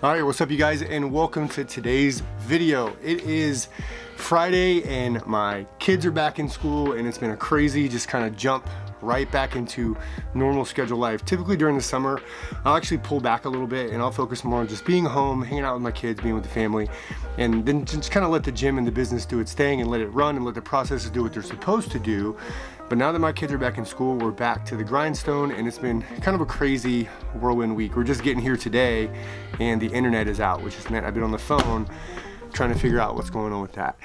All right, what's up you guys, and welcome to today's video. It is Friday and my kids are back in school, and it's been a crazy just kind of jump right back into normal schedule life. Typically during the summer, I'll actually pull back a little bit and I'll focus more on just being home, hanging out with my kids, being with the family, and then just kind of let the gym and the business do its thing and let it run and let the processes do what they're supposed to do. But now that my kids are back in school, we're back to the grindstone, and it's been kind of a crazy whirlwind week. We're just getting here today and the internet is out, which has meant I've been on the phone trying to figure out what's going on with that.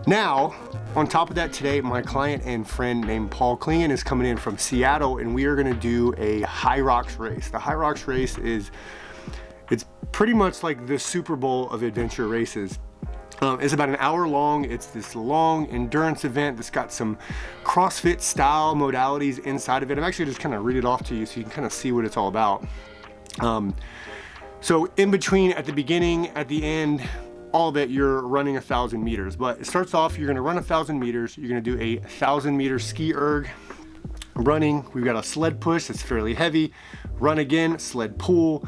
Now, on top of that, today my client and friend named Paul Klingon is coming in from Seattle, and we are gonna do a Hyrox race. The Hyrox race it's pretty much like the Super Bowl of adventure races. It's about an hour long. It's this long endurance event that's got some CrossFit style modalities inside of it. I'm actually just kind of read it off to you so you can kind of see what it's all about. So in between, at the beginning, at the end, all of it, you're running 1,000 meters. But it starts off, you're gonna run 1,000 meters. You're gonna do a 1,000 meter ski erg. Running, we've got a sled push that's fairly heavy. Run again, sled pull.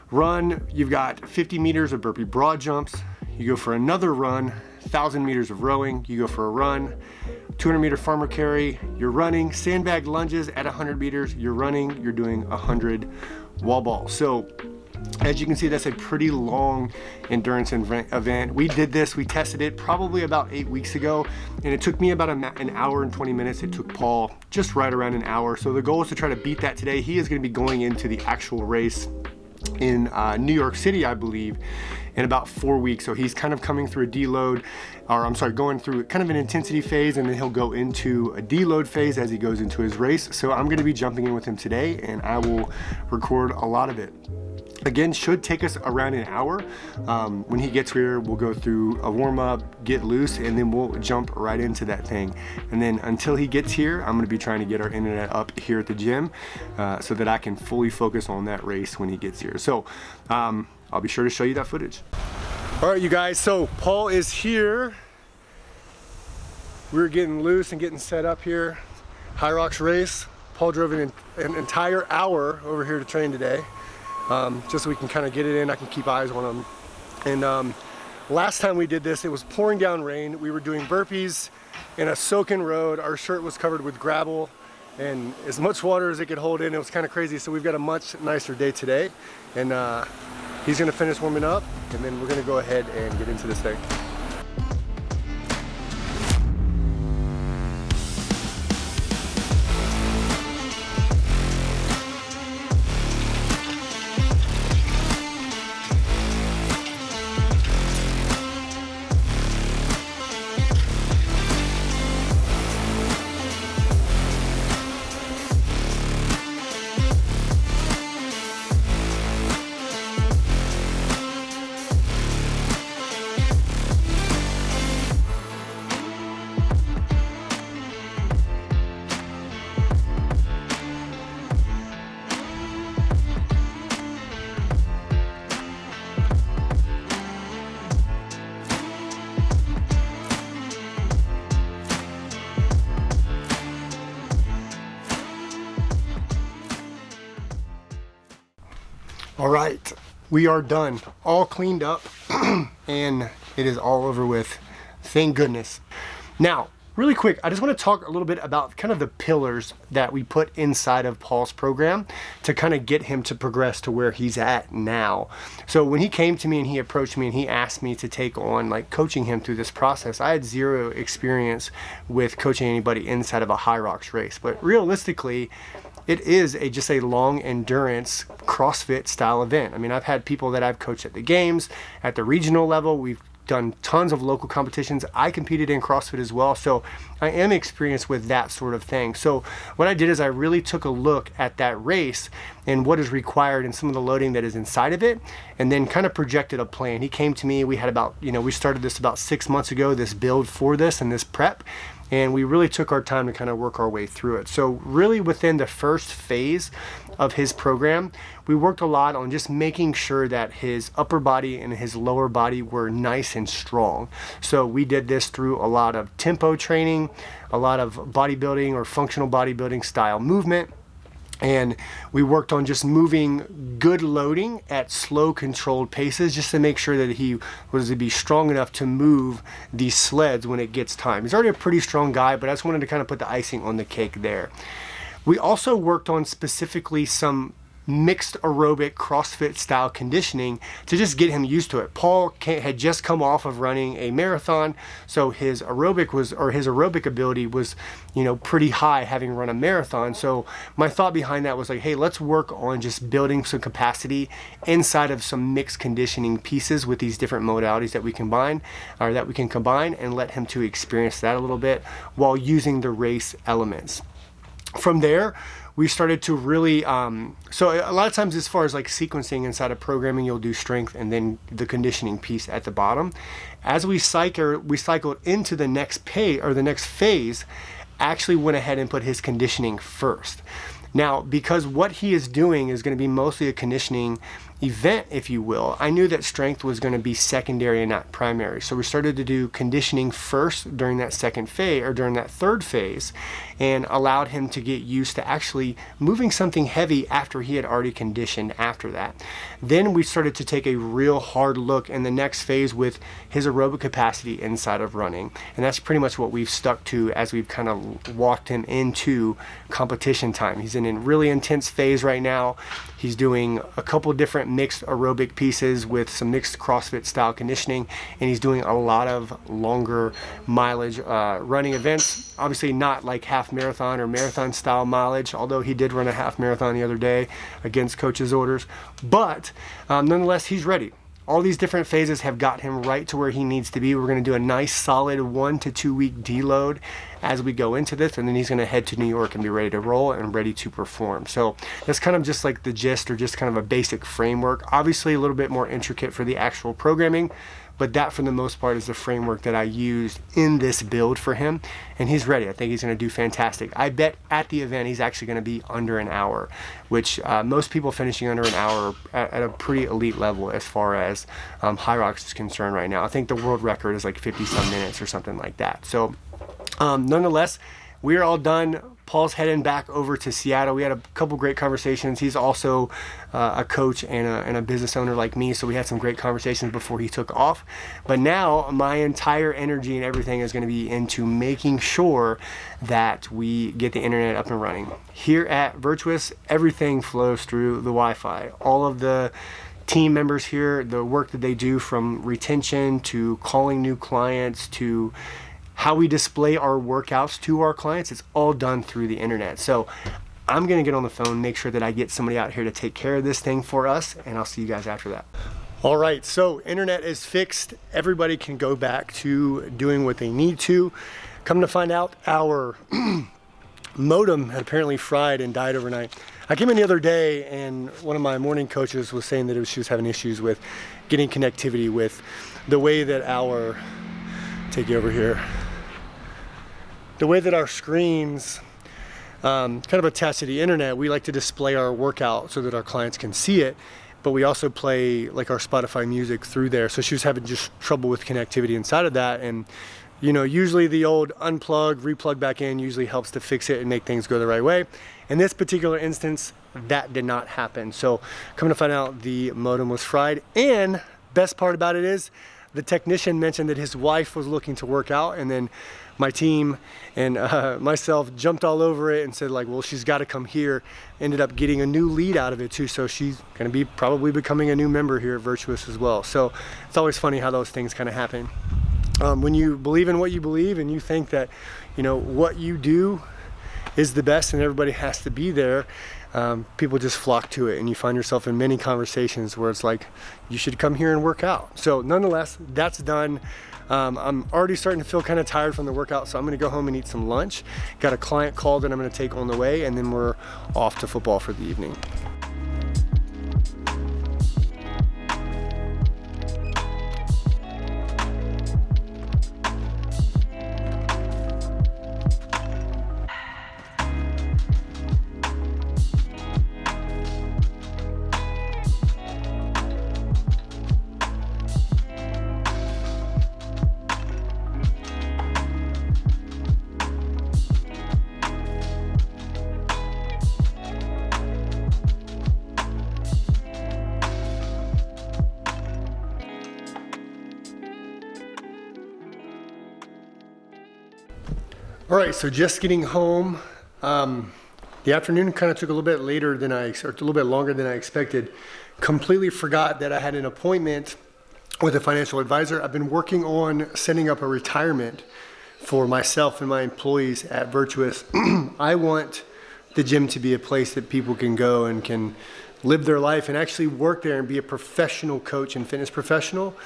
Run, you've got 50 meters of burpee broad jumps. You go for another run, 1,000 meters of rowing. You go for a run, 200 meter farmer carry. You're running, sandbag lunges at 100 meters. You're running, you're doing 100 wall balls. So as you can see, that's a pretty long endurance event. We did this, we tested it probably about 8 weeks ago, and it took me about an hour and 20 minutes. It took Paul just right around an hour. So the goal is to try to beat that today. He is gonna be going into the actual race in New York City, I believe, in about 4 weeks. So he's kind of coming through a deload, or I'm sorry, going through kind of an intensity phase, and then he'll go into a deload phase as he goes into his race. So I'm gonna be jumping in with him today, and I will record a lot of it. Again, should take us around an hour. When he gets here, we'll go through a warm up, get loose, and then we'll jump right into that thing. And then until he gets here, I'm gonna be trying to get our internet up here at the gym so that I can fully focus on that race when he gets here. So I'll be sure to show you that footage. All right, you guys, so Paul is here. We're getting loose and getting set up here. Hyrox race. Paul drove an entire hour over here to train today. Just so we can kind of get it in. I can keep eyes on him. And last time we did this, it was pouring down rain. We were doing burpees in a soaking road. Our shirt was covered with gravel and as much water as it could hold in. It was kind of crazy. So we've got a much nicer day today. And he's gonna finish warming up, and then we're gonna go ahead and get into this thing. All right, we are done, all cleaned up, and it is all over with, thank goodness. Now, really quick, I just want to talk a little bit about kind of the pillars that we put inside of Paul's program to kind of get him to progress to where he's at now. So when he came to me and he approached me and he asked me to take on like coaching him through this process, I had zero experience with coaching anybody inside of a Hyrox race. But realistically, it is just a long endurance CrossFit style event. I mean, I've had people that I've coached at the games, at the regional level. We've done tons of local competitions. I competed in CrossFit as well, so I am experienced with that sort of thing. So what I did is I really took a look at that race and what is required and some of the loading that is inside of it, and then kind of projected a plan. He came to me, we had about, we started this about 6 months ago, this build for this and this prep, and we really took our time to kind of work our way through it. So really within the first phase of his program, we worked a lot on just making sure that his upper body and his lower body were nice and strong. So we did this through a lot of tempo training, a lot of bodybuilding or functional bodybuilding style movement. And we worked on just moving good loading at slow controlled paces just to make sure that he was to be strong enough to move these sleds when it gets time. He's already a pretty strong guy, but I just wanted to kind of put the icing on the cake there. We also worked on specifically some mixed aerobic CrossFit style conditioning to just get him used to it. Paul had just come off of running a marathon, so his aerobic ability was, pretty high, having run a marathon. So my thought behind that was like, hey, let's work on just building some capacity inside of some mixed conditioning pieces with these different modalities that we can combine, and let him to experience that a little bit while using the race elements. From there, we started to really, so a lot of times as far as like sequencing inside of programming, you'll do strength and then the conditioning piece at the bottom. As we cycled into the next phase, actually went ahead and put his conditioning first. Now, because what he is doing is going to be mostly a conditioning event, if you will, I knew that strength was going to be secondary and not primary. So we started to do conditioning first during that third phase, and allowed him to get used to actually moving something heavy after he had already conditioned after that. Then we started to take a real hard look in the next phase with his aerobic capacity inside of running. And that's pretty much what we've stuck to as we've kind of walked him into competition time. He's in a really intense phase right now. He's doing a couple different mixed aerobic pieces with some mixed CrossFit style conditioning, and he's doing a lot of longer mileage running events. Obviously not like half marathon or marathon style mileage, although he did run a half marathon the other day against coach's orders. But nonetheless, he's ready. All these different phases have got him right to where he needs to be. We're going to do a nice solid 1 to 2 week deload as we go into this, and then he's going to head to New York and be ready to roll and ready to perform. So that's kind of just like the gist, or just kind of a basic framework. Obviously a little bit more intricate for the actual programming, but that for the most part is the framework that I used in this build for him, and he's ready. I think he's going to do fantastic. I bet at the event he's actually going to be under an hour, which most people finishing under an hour at a pretty elite level as far as Hyrox is concerned right now. I think the world record is like 50 some minutes or something like that. So nonetheless, we're all done. Paul's heading back over to Seattle. We had a couple great conversations. He's also a coach and a business owner like me, so we had some great conversations before he took off. But now my entire energy and everything is going to be into making sure that we get the internet up and running. Here at Virtuous, everything flows through the Wi-Fi. All of the team members here, the work that they do, from retention to calling new clients to how we display our workouts to our clients, it's all done through the internet. So I'm gonna get on the phone, make sure that I get somebody out here to take care of this thing for us, and I'll see you guys after that. All right, so internet is fixed. Everybody can go back to doing what they need to. Come to find out, our modem had apparently fried and died overnight. I came in the other day, and one of my morning coaches was saying that she was having issues with getting connectivity with the way that take you over here. The way that our screens kind of attach to the internet, we like to display our workout so that our clients can see it, but we also play like our Spotify music through there. So she was having just trouble with connectivity inside of that, and usually the old unplug, replug back in usually helps to fix it and make things go the right way. In this particular instance, that did not happen. So coming to find out, the modem was fried, and best part about it is the technician mentioned that his wife was looking to work out, and then my team and myself jumped all over it and said, like, well, she's got to come here. Ended up getting a new lead out of it too, so she's going to be probably becoming a new member here at Virtuous as well. So it's always funny how those things kind of happen. When you believe in what you believe and you think that what you do is the best and everybody has to be there, people just flock to it, and you find yourself in many conversations where it's like, you should come here and work out. So nonetheless, that's done. I'm already starting to feel kind of tired from the workout, so I'm gonna go home and eat some lunch. Got a client call that I'm gonna take on the way, and then we're off to football for the evening. All right, so just getting home. The afternoon kind of took a little bit later than or a little bit longer than I expected. Completely forgot that I had an appointment with a financial advisor. I've been working on setting up a retirement for myself and my employees at Virtuous. I want the gym to be a place that people can go and can live their life and actually work there and be a professional coach and fitness professional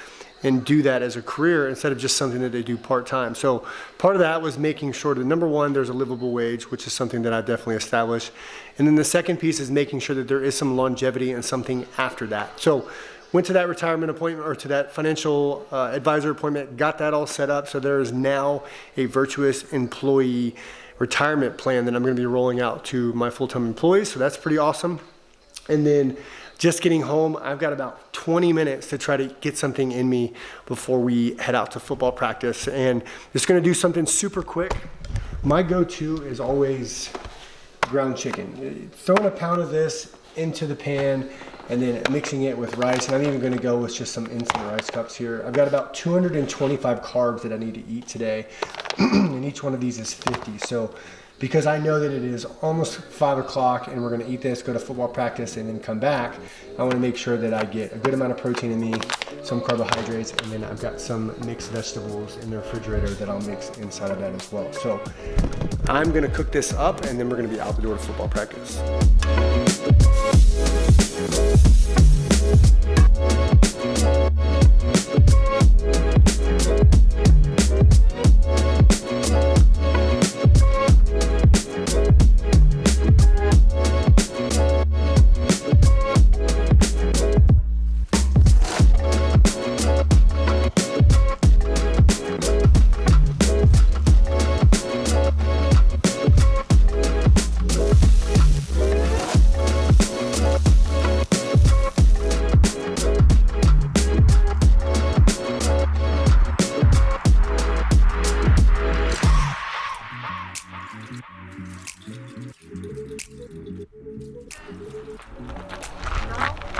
and do that as a career instead of just something that they do part-time. So part of that was making sure that, number one, there's a livable wage, which is something that I've definitely established. And then the second piece is making sure that there is some longevity and something after that. So went to that retirement appointment, or to that financial advisor appointment, got that all set up. So there is now a Virtuous employee retirement plan that I'm gonna be rolling out to my full-time employees. So that's pretty awesome. And then just getting home, I've got about 20 minutes to try to get something in me before we head out to football practice. And just gonna do something super quick. My go-to is always ground chicken. Throwing a pound of this into the pan and then mixing it with rice. And I'm even gonna go with just some instant rice cups here. I've got about 225 carbs that I need to eat today. And each one of these is 50. So because I know that it is almost 5 o'clock and we're gonna eat this, go to football practice, and then come back, I wanna make sure that I get a good amount of protein in me, some carbohydrates, and then I've got some mixed vegetables in the refrigerator that I'll mix inside of that as well. So I'm gonna cook this up, and then we're gonna be out the door to football practice.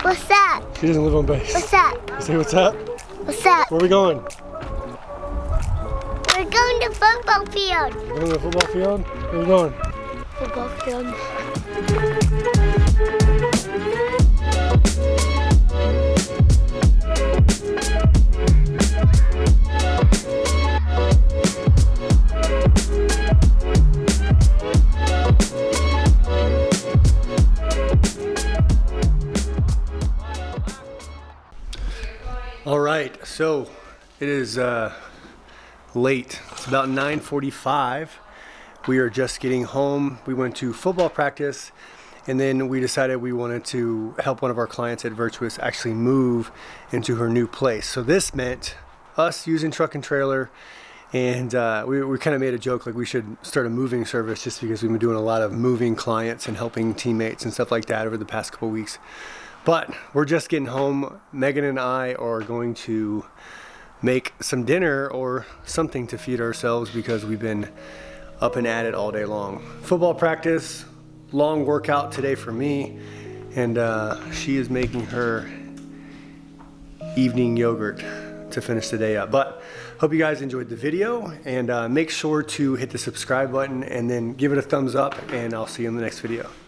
What's up? She doesn't live on base. What's up? You say what's up? What's up? Where are we going? We're going to football field. We're going to the football field? Where are we going? Football field. All right, so it is late. It's about 9:45. We are just getting home. We went to football practice, and then we decided we wanted to help one of our clients at Virtuous actually move into her new place. So this meant us using truck and trailer, and we kind of made a joke like we should start a moving service, just because we've been doing a lot of moving clients and helping teammates and stuff like that over the past couple weeks. But we're just getting home. Megan and I are going to make some dinner or something to feed ourselves because we've been up and at it all day long. Football practice, long workout today for me, and she is making her evening yogurt to finish the day up. But hope you guys enjoyed the video, and make sure to hit the subscribe button and then give it a thumbs up, and I'll see you in the next video.